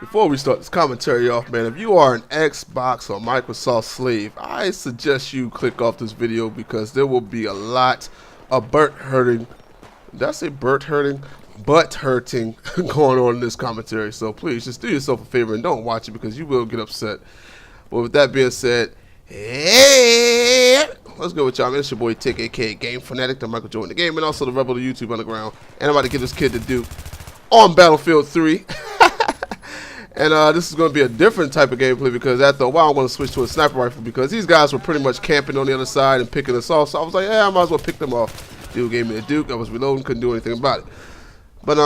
Before we start this commentary off, man, if you are an Xbox or Microsoft slave, I suggest you click off this video because there will be a lot of butt hurting. Did I say butt hurting? Butt hurting going on in this commentary. So please just do yourself a favor and don't watch it because you will get upset. But with that being said, hey, let's go with y'all, man. It's your boy Tick, aka Game Fanatic, the Michael Jordan the Game, and also the Rebel of YouTube Underground. And I'm about to give this kid to Duke on Battlefield 3. And this is going to be a different type of gameplay because after a while I'm going to switch to a sniper rifle because these guys were pretty much camping on the other side and picking us off. So I was like, yeah, I might as well pick them off. Dude gave me a Duke. I was reloading, couldn't do anything about it. But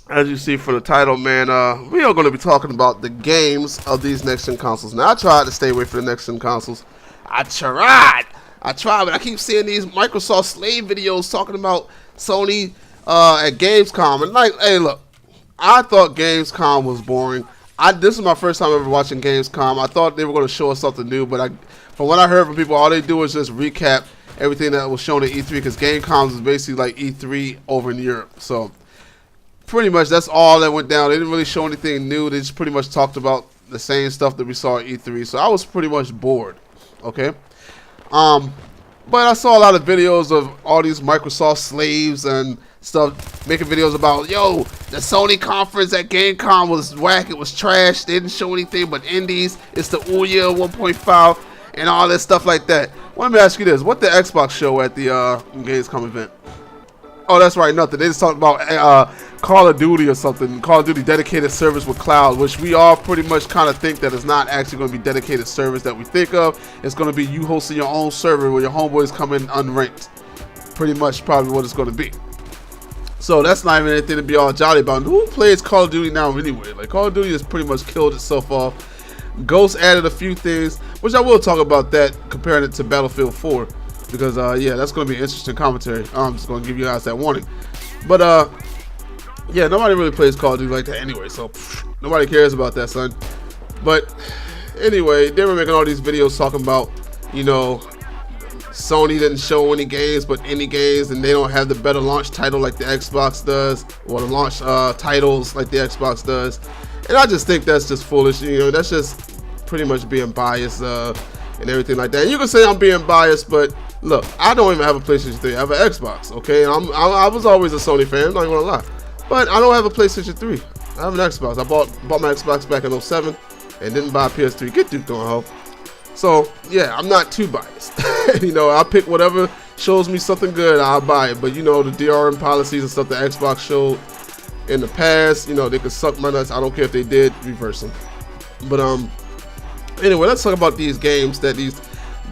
as you see from the title, man, we are going to be talking about the games of these next-gen consoles. Now, I tried to stay away from the next-gen consoles. I tried, but I keep seeing these Microsoft slave videos talking about Sony at Gamescom. And like, hey, look. I thought Gamescom was boring. This is my first time ever watching Gamescom. I thought they were going to show us something new, but from what I heard from people, all they do is just recap everything that was shown at E3 because Gamescom is basically like E3 over in Europe. So pretty much that's all that went down. They didn't really show anything new. They just pretty much talked about the same stuff that we saw at E3. So I was pretty much bored. Okay. But I saw a lot of videos of all these Microsoft slaves and stuff making videos about, yo, the Sony conference at Gamescom was whack, it was trash, they didn't show anything but indies, it's the Ouya 1.5 and all that stuff like that. Well, let me ask you this, what the Xbox show at the Gamescom event? Oh, that's right, nothing. They just talked about Call of Duty or something, Call of Duty dedicated service with cloud, which we all pretty much kind of think that it's not actually going to be dedicated service that we think of. It's going to be you hosting your own server where your homeboys come in unranked. Pretty much probably what it's going to be. So that's not even anything to be all jolly about. Who plays Call of Duty now anyway? Like, Call of Duty has pretty much killed itself off. Ghost added a few things, which I will talk about that, comparing it to Battlefield 4. Because, yeah, that's going to be an interesting commentary. I'm just going to give you guys that warning. But, yeah, nobody really plays Call of Duty like that anyway. So, nobody cares about that, son. But, anyway, they were making all these videos talking about, you know, Sony didn't show any games but any games, and they don't have the better launch title like the Xbox does, or the launch titles like the Xbox does. And I just think that's just foolish. You know, that's just pretty much being biased and everything like that. And you can say I'm being biased, but look, I don't even have a PlayStation 3. I have an Xbox, okay? And I was always a Sony fan, I'm not even gonna lie. But I don't have a PlayStation 3. I have an Xbox. I bought my Xbox back in 07 and didn't buy a PS3. Get Duke on hoe. So, yeah, I'm not too biased. You know, I'll pick whatever shows me something good, I'll buy it. But, you know, the DRM policies and stuff the Xbox showed in the past, you know, they could suck my nuts. I don't care if they did, reverse them. But, anyway, let's talk about these games that these,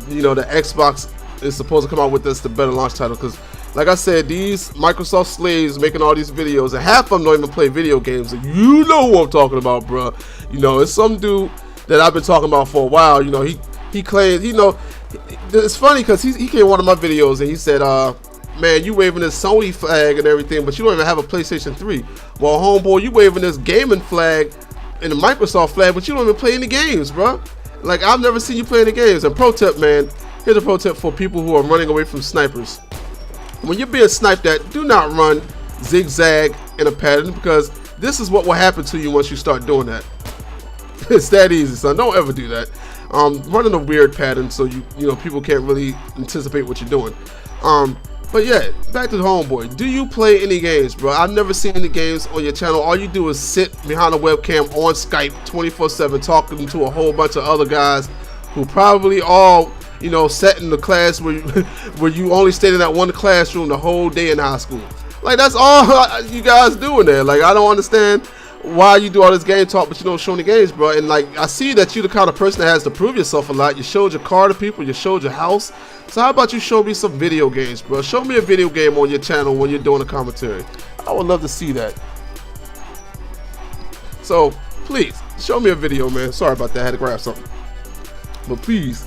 you know, the Xbox is supposed to come out with this, the better launch title. Because, like I said, these Microsoft slaves making all these videos, and half of them don't even play video games. And you know what I'm talking about, bro. You know, it's some dude that I've been talking about for a while. You know, he claims, you know, it's funny because he came in one of my videos and he said, man, you waving this Sony flag and everything, but you don't even have a PlayStation 3. Well, homeboy, you waving this gaming flag and the Microsoft flag, but you don't even play any games, bro. Like, I've never seen you play any games. And pro tip, man, here's a pro tip for people who are running away from snipers. When you're being sniped at, do not run zigzag in a pattern, because this is what will happen to you once you start doing that. It's that easy, son. Don't ever do that. Running a weird pattern so you know people can't really anticipate what you're doing. But yeah, back to the homeboy. Do you play any games, bro? I've never seen any games on your channel. All you do is sit behind a webcam on Skype 24/7 talking to a whole bunch of other guys who probably all, you know, sat in the class where you only stayed in that one classroom the whole day in high school. Like, that's all you guys do in there. Like, I don't understand why you do all this game talk but you don't show any games, bro. And like, I see that you're the kind of person that has to prove yourself a lot. You showed your car to people, you showed your house. So how about you show me some video games, bro? Show me a video game on your channel when you're doing a commentary. I would love to see that. So please show me a video, man. Sorry about that, I had to grab something. But please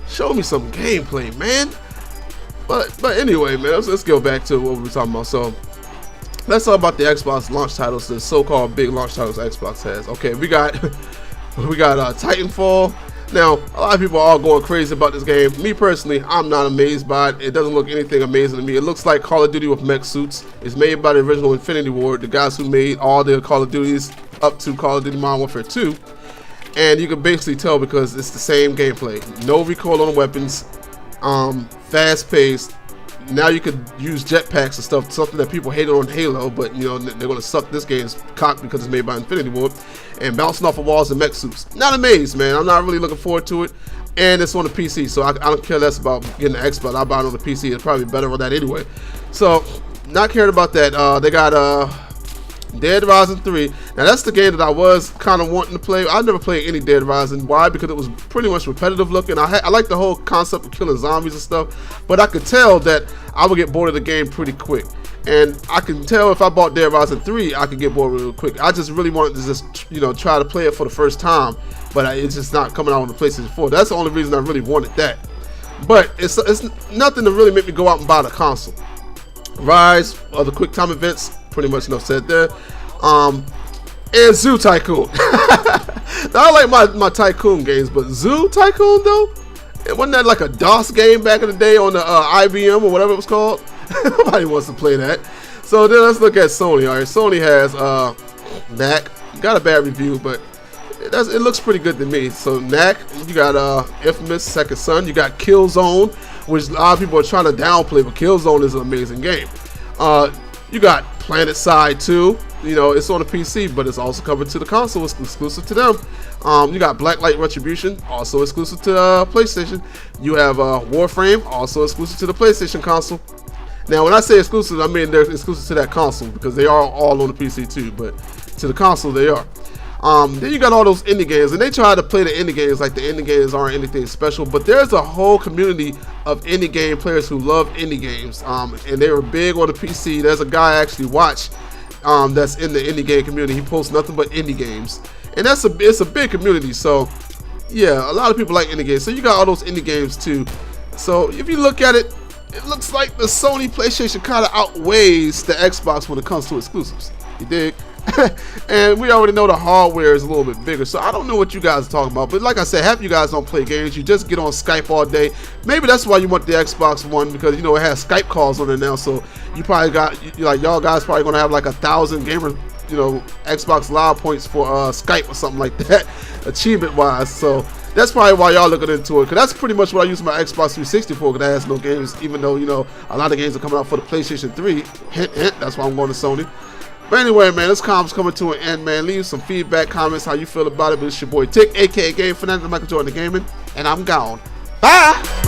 show me some gameplay, man. But anyway, man, let's go back to what we were talking about. So let's talk about the Xbox launch titles, the so-called big launch titles Xbox has. Okay, we got Titanfall. Now, a lot of people are all going crazy about this game. Me personally, I'm not amazed by it. It doesn't look anything amazing to me. It looks like Call of Duty with mech suits. It's made by the original Infinity Ward, the guys who made all the Call of Duties up to Call of Duty Modern Warfare 2. And you can basically tell because it's the same gameplay. No recoil on the weapons, fast paced. Now you could use jetpacks and stuff, something that people hated on Halo, but you know, they're gonna suck this game's cock because it's made by Infinity Ward, and bouncing off of walls and mech suits. Not amazed, man. I'm not really looking forward to it. And it's on the PC, so I don't care less about getting the Xbox. I'll buy it on the PC. It's probably better on that anyway. So, not caring about that. They got Dead Rising 3. Now that's the game that I was kind of wanting to play. I never played any Dead Rising. Why? Because it was pretty much repetitive looking. I like the whole concept of killing zombies and stuff, but I could tell that I would get bored of the game pretty quick. And I can tell if I bought Dead Rising 3, I could get bored real quick. I just really wanted to just, you know, try to play it for the first time, but it's just not coming out on the PlayStation 4. That's the only reason I really wanted that. But it's nothing to really make me go out and buy the console. Rise, other quick time events, pretty much enough said there. And Zoo Tycoon. Now, I like my Tycoon games, but Zoo Tycoon though, it wasn't that like a DOS game back in the day on the IBM or whatever it was called? Nobody wants to play that. So then let's look at Sony. All right, Sony has Knack. Got a bad review, but it looks pretty good to me. So Knack, you got Infamous Second Son. You got Killzone, which a lot of people are trying to downplay, but Killzone is an amazing game. You got PlanetSide 2. You know, it's on the PC, but it's also covered to the console. It's exclusive to them. You got Blacklight Retribution, also exclusive to PlayStation. You have Warframe, also exclusive to the PlayStation console. Now, when I say exclusive, I mean they're exclusive to that console because they are all on the PC too, but to the console they are. Then you got all those indie games, and they try to play the indie games like the indie games aren't anything special, but there's a whole community of indie game players who love indie games, and they were big on the PC. There's a guy I actually watch that's in the indie game community. He posts nothing but indie games, and it's a big community. So yeah, a lot of people like indie games. So you got all those indie games too. So if you look at it, it looks like the Sony PlayStation kind of outweighs the Xbox when it comes to exclusives. You dig? And we already know the hardware is a little bit bigger, so I don't know what you guys are talking about. But like I said, half you guys don't play games. You just get on Skype all day. Maybe that's why you want the Xbox One, because you know it has Skype calls on it now. So you probably got like y'all guys probably gonna have like 1,000 gamer, you know, Xbox Live points for Skype or something like that, achievement wise. So that's probably why y'all looking into it, because that's pretty much what I use my Xbox 360 for, because it has no games, even though, you know, a lot of games are coming out for the PlayStation 3. Hint, hint, that's why I'm going to Sony. But anyway, man, this com's coming to an end, man. Leave some feedback, comments, how you feel about it. But it's your boy Tick, aka Game Fanatic, Michael Jordan the Gaming, and I'm gone. Bye!